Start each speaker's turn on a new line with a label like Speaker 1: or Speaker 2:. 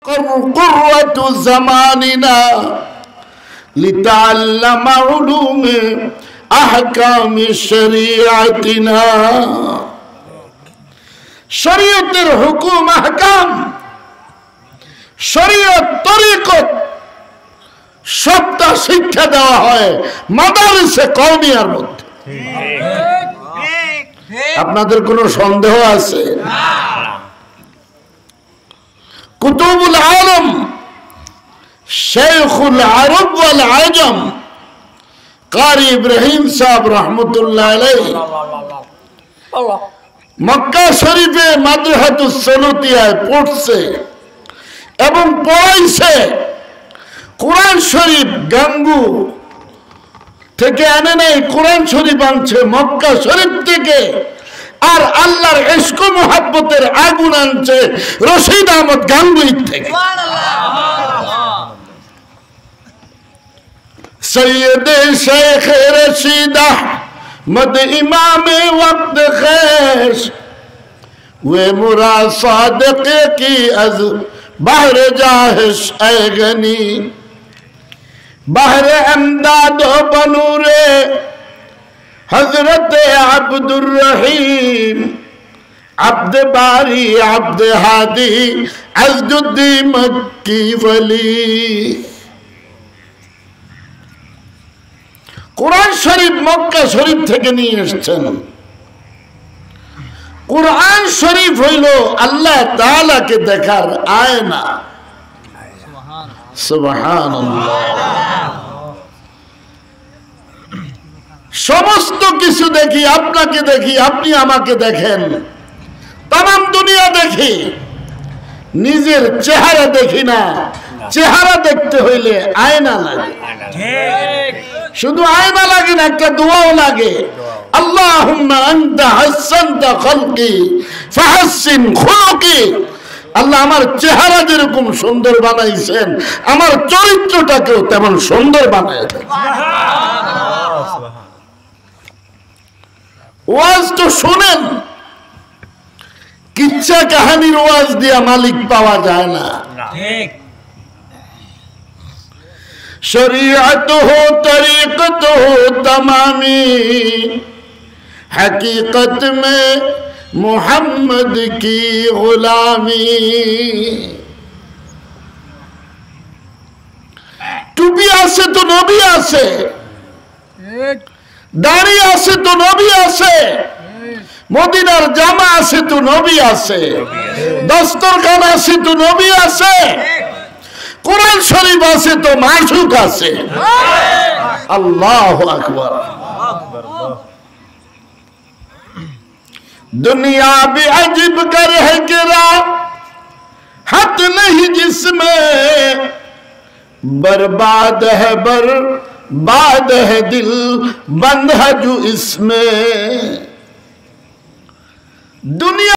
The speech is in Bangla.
Speaker 1: قرة زماننا لتعلم علوم أحكام شريعتنا শরীয়তের হুকুম আহকাম শরীয়ত তরিকত সবটা শিক্ষা দেওয়া হয় মাদারিসে কওমিয়ার মধ্যে। আপনাদের কোনো সন্দেহ আছে? কুতুবুল আলম শেখুল আরব ওয়াল আজম কারি ইব্রাহিম সাহেব রহমতুল্লাহ আলাইহি মক্কা শরীফে মাদ্রাসাতুস সুলুতিয়ায় পড়ছে এবং পড়াইছে। কোরআন শরীফ গাঙ্গু থেকে আনে নাই, কোরআন শরীফ আনছে মক্কা শরীফ থেকে। আর আল্লাহর ইশক ও মুহাব্বতের আগুন আনছে রশিদ আহমদ গাঙ্গুই থেকে। সৈয়দ শেখ রশিদ আহমদ ইমামে ওয়াক্ত খেশ वे मुरा सादिक की अज बहर जाहिश ऐ गनी बहर अमदाद बनूरे हजरत अब्दुर रहीम अब्द बारी अब्द हादी अज़दुद्दीन मक्की वली। कुरान शरीफ मक्का शरीफ থেকে নিয়ে এসেছেন। कुरान शरीफ হইল আল্লাহ তাআলাকে দেখার আয়না। সুবহানাল্লাহ। সমস্ত কিছু দেখি, আপনাকে দেখি, আপনি আমাকে দেখেন, তামাম দুনিয়া দেখি, নিজের চেহারা দেখি না। চেহারা দেখতে হইলে আয়না লাগে। শুধু আয়না লাগে না, একটা দোয়াও লাগে। আল্লাহুম্মা আনতা হাসানতা খালকি ফাহাসসিন খুলুকি। আল্লাহ আমার চেহারা যেরকম সুন্দর বানাইছেন আমার চরিত্রটাকেও তেমন সুন্দর বানায় দেন। ওয়াজ তো শুনেন, কিচ্ছা কাহিনীর ওয়াজ দিয়া মালিক পাওয়া যায় না। शरीअत हो तरीक़त हो तमामी हकीकत में मोहम्मद की गुलामी। टुपी आसे तो नबी आसे, दाढ़ी आसे तो नबी आसे, मदीनार जामा आसे तो नबी आसे, दस्तरखान आसे तो नबी आसे, कुरान शरीफ आसे तो माशूक आसे। अल्लाहु अकबर। दुनिया भी अजीब कर है गिरा हद नहीं जिसमें बर्बाद है बर्बाद है दिल बंद है जो इसमें। दुनिया